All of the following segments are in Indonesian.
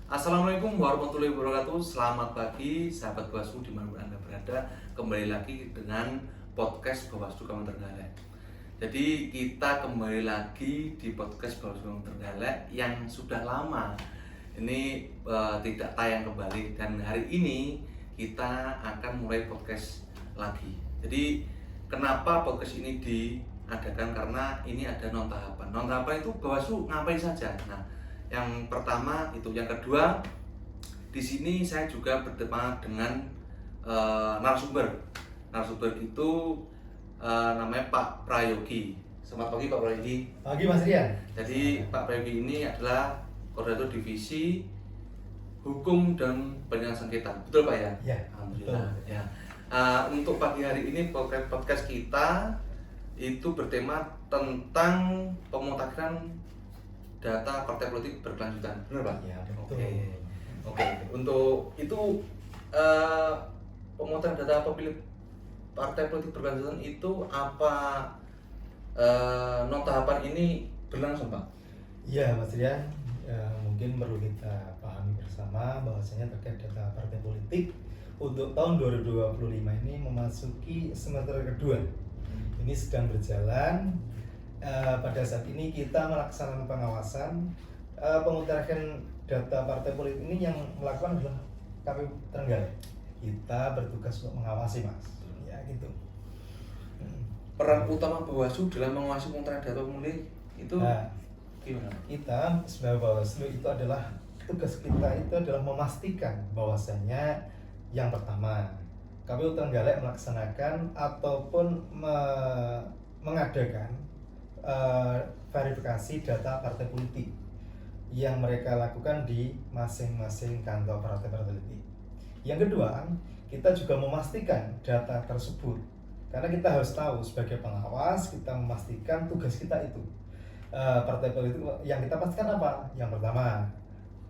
Assalamualaikum warahmatullahi wabarakatuh. Selamat pagi sahabat Bawaslu dimanapun Anda berada. Kembali lagi dengan podcast Bawaslu Kampung Trenggalek. Jadi kita kembali lagi di podcast Bawaslu Kampung Trenggalek yang sudah lama ini tidak tayang kembali. Dan hari ini kita akan mulai podcast lagi. Jadi kenapa podcast ini diadakan? Karena ini ada non tahapan. Non tahapan itu Bawaslu ngapain saja. Nah, yang pertama itu, yang kedua di sini saya juga bertemu dengan narasumber. Narasumber itu namanya Pak Prayogi. Selamat pagi Pak Prayogi. Pagi Mas Rian. Jadi Pak Prayogi ini adalah koordinator divisi hukum dan penyelesaian sengketa. Betul Pak ya? Ya. Alhamdulillah. Ya. Untuk pagi hari ini podcast kita itu bertema tentang pemutahiran data partai politik berkelanjutan, benar Pak? Ya, betul. Oke. Untuk itu pemungutan data pemilih partai politik berkelanjutan itu apa non tahapan ini berlangsung Pak? Iya Mas Rian, mungkin perlu kita pahami bersama bahwasanya terkait data partai politik untuk tahun 2025 ini memasuki semester kedua. Ini sedang berjalan. Pada saat ini kita melaksanakan pengawasan pemutahiran data partai politik ini. Yang melakukan adalah KPU Trenggalek. Kita bertugas untuk mengawasi Mas, ya gitu. Peran utama Bawaslu dalam mengawasi pemutahiran data pemilih itu gimana? Kita sebagai Bawaslu itu adalah tugas kita itu adalah memastikan bahwasanya yang pertama KPU Trenggalek melaksanakan ataupun mengadakan verifikasi data partai politik yang mereka lakukan di masing-masing kantor partai politik. Yang kedua, kita juga memastikan data tersebut, karena kita harus tahu sebagai pengawas, kita memastikan tugas kita itu partai politik yang kita pastikan apa? Yang pertama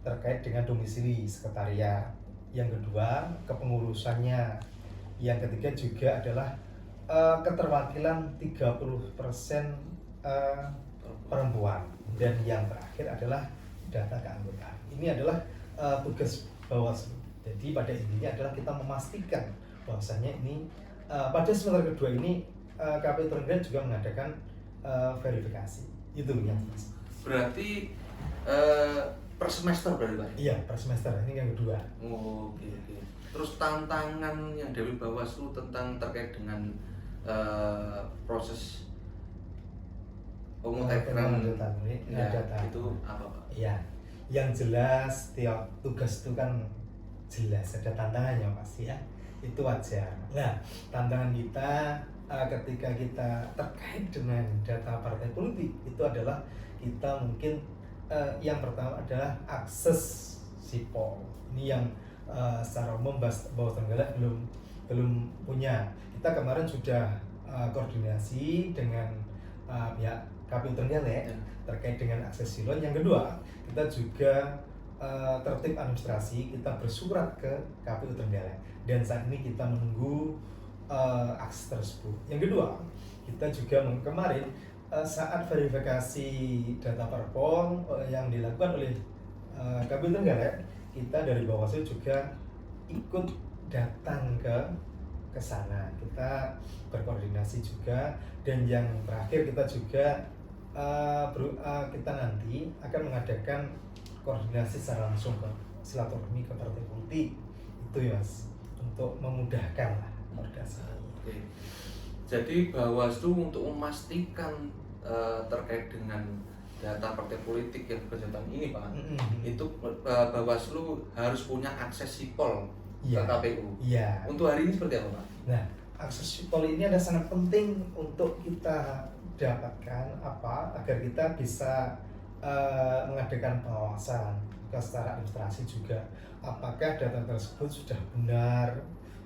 terkait dengan domisili sekretariat, yang kedua kepengurusannya, yang ketiga juga adalah keterwakilan 30% perempuan, dan yang terakhir adalah data keanggotaan. Ini adalah tugas Bawaslu. Jadi pada intinya adalah kita memastikan bahwasanya ini pada semester kedua ini KPU Trenggalek juga mengadakan verifikasi. Itu yang berarti per semester berarti Pak? Iya, per semester, ini yang kedua. Oke. Terus tantangan yang dari Bawaslu tentang terkait dengan proses pemutahiran data itu apa Pak? Iya, yang jelas tiap tugas itu kan jelas ada tantangannya pasti ya, itu wajar. Nah, tantangan kita ketika kita terkait dengan data partai politik itu adalah kita mungkin yang pertama adalah akses sipol. Ini yang secara umum Bawaslu Trenggalek belum punya. Kita kemarin sudah koordinasi dengan pihak KPU Trenggalek terkait dengan akses silon. Yang kedua, kita juga tertib administrasi, kita bersurat ke KPU Trenggalek, dan saat ini kita menunggu akses tersebut. Yang kedua, kita juga kemarin saat verifikasi data parpol yang dilakukan oleh KPU Trenggalek, kita dari Bawaslu juga ikut datang ke sana. Kita berkoordinasi juga, dan yang terakhir kita juga kita nanti akan mengadakan koordinasi secara langsung ke silaturahmi ke partai politik itu ya Mas, untuk memudahkan lah koordinasi. Oke. Jadi Bawaslu untuk memastikan terkait dengan data partai politik yang berkelanjutan ini Pak, itu Bawaslu harus punya akses sipol ke KPU. Iya. Untuk hari ini seperti apa Pak? Nah, akses sipol ini ada sangat penting untuk kita dapatkan agar kita bisa mengadakan pengawasan secara administrasi juga, apakah data tersebut sudah benar,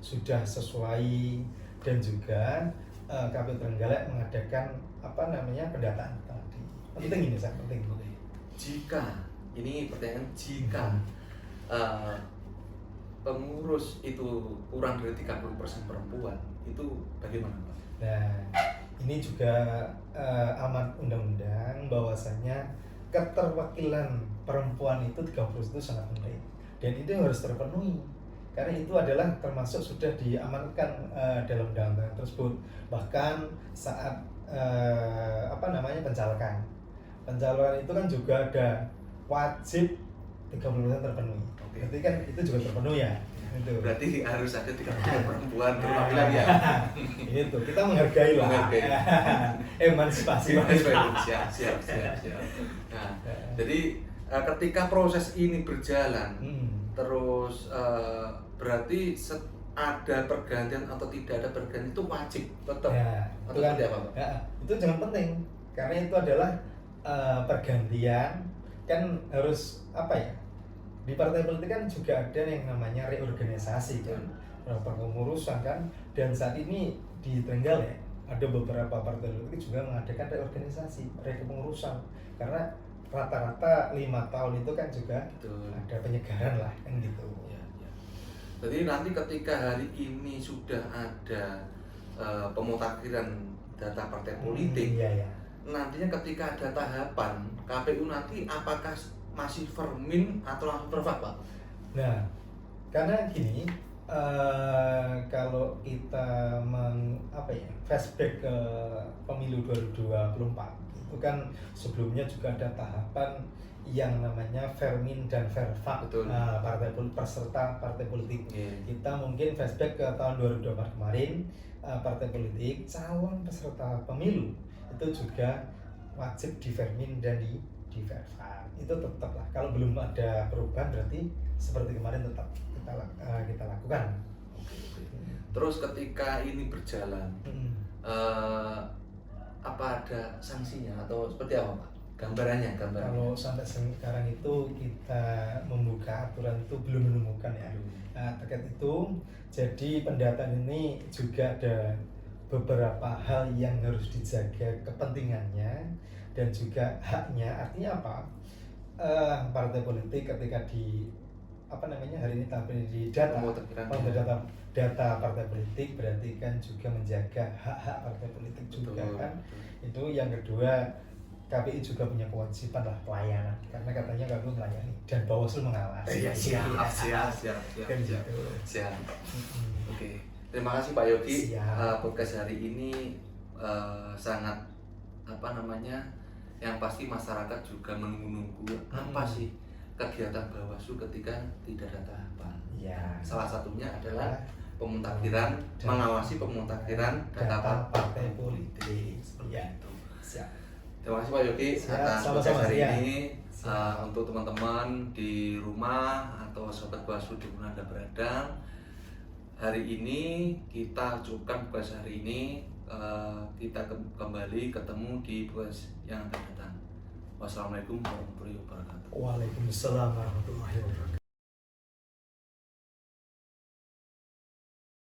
sudah sesuai, dan juga KPU Trenggalek mengadakan pendataan tadi. Penting ini sangat penting. Jika ini pertanyaan, jika pengurus itu kurang dari 30% perempuan, itu bagaimana Pak? Nah, ini juga amanat undang-undang bahwasanya keterwakilan perempuan itu 30% itu sangat penting dan itu harus terpenuhi karena itu adalah termasuk sudah diamankan dalam undang-undang tersebut. Bahkan saat pencalonan itu kan juga ada wajib 30% terpenuhi. Oke. Berarti kan itu juga terpenuhi ya. Itu. Berarti harus ada 30 perempuan perwakilan ya. Itu kita menghargai lah. Menghargai. Emansipasi. Siap. Nah, jadi ketika proses ini berjalan, terus berarti ada pergantian atau tidak ada pergantian itu wajib tetap ya, atau kan, tidak apa? ya, itu jangan penting karena itu adalah pergantian kan harus apa ya, di partai politik kan juga ada yang namanya reorganisasi kan, pengurusan kan, dan saat ini di Trenggalek ada beberapa partai politik juga mengadakan reorganisasi, kepengurusan karena rata-rata 5 tahun itu kan juga Betul. ada penyegaran lah kan gitu. Ya. Jadi nanti ketika hari ini sudah ada pemutakhiran data partai politik, iya. Nantinya ketika ada tahapan KPU nanti apakah masih vermin atau langsung perfak, Pak? Nah, karena gini, kalau kita flashback ke pemilu 2024 itu kan sebelumnya juga ada tahapan yang namanya vermin dan verfak peserta partai politik. Kita mungkin flashback ke tahun 2024 kemarin, partai politik calon peserta pemilu itu juga wajib di vermin dan di verfak. Itu tetap lah, kalau belum ada perubahan berarti seperti kemarin tetap kita lakukan. Terus ketika ini berjalan, apa ada sanksinya atau seperti apa, Pak? Gambarannya. Kalau sampai sekarang itu kita membuka aturan itu belum menemukan ya. Nah, terkait itu, jadi pendataan ini juga ada beberapa hal yang harus dijaga kepentingannya dan juga haknya. Artinya apa? Partai politik ketika hari ini tampil di data partai politik berarti kan juga menjaga hak-hak partai politik juga. Betul, kan. Itu yang kedua, KPI juga punya kewajiban lah pelayanan karena katanya KPU melayani dan Bawaslu mengawasi. Siap. Oke. Terima kasih Pak Yogi. Podcast hari ini sangat yang pasti masyarakat juga menunggu-nunggu apa sih kegiatan Bawaslu ketika tidak ada tahapan. Ya. Salah satunya adalah pemutakhiran, mengawasi pemutakhiran data partai politik. Seperti itu. Siap. Terima kasih Pak Yogi atas podcast hari ini. Untuk teman-teman di rumah atau sobat Bawaslu di mana Anda berada, hari ini kita cukupkan podcast hari ini. Kita kembali ketemu di podcast yang akan datang. Wassalamualaikum warahmatullahi wabarakatuh. Waalaikumsalam warahmatullahi wabarakatuh.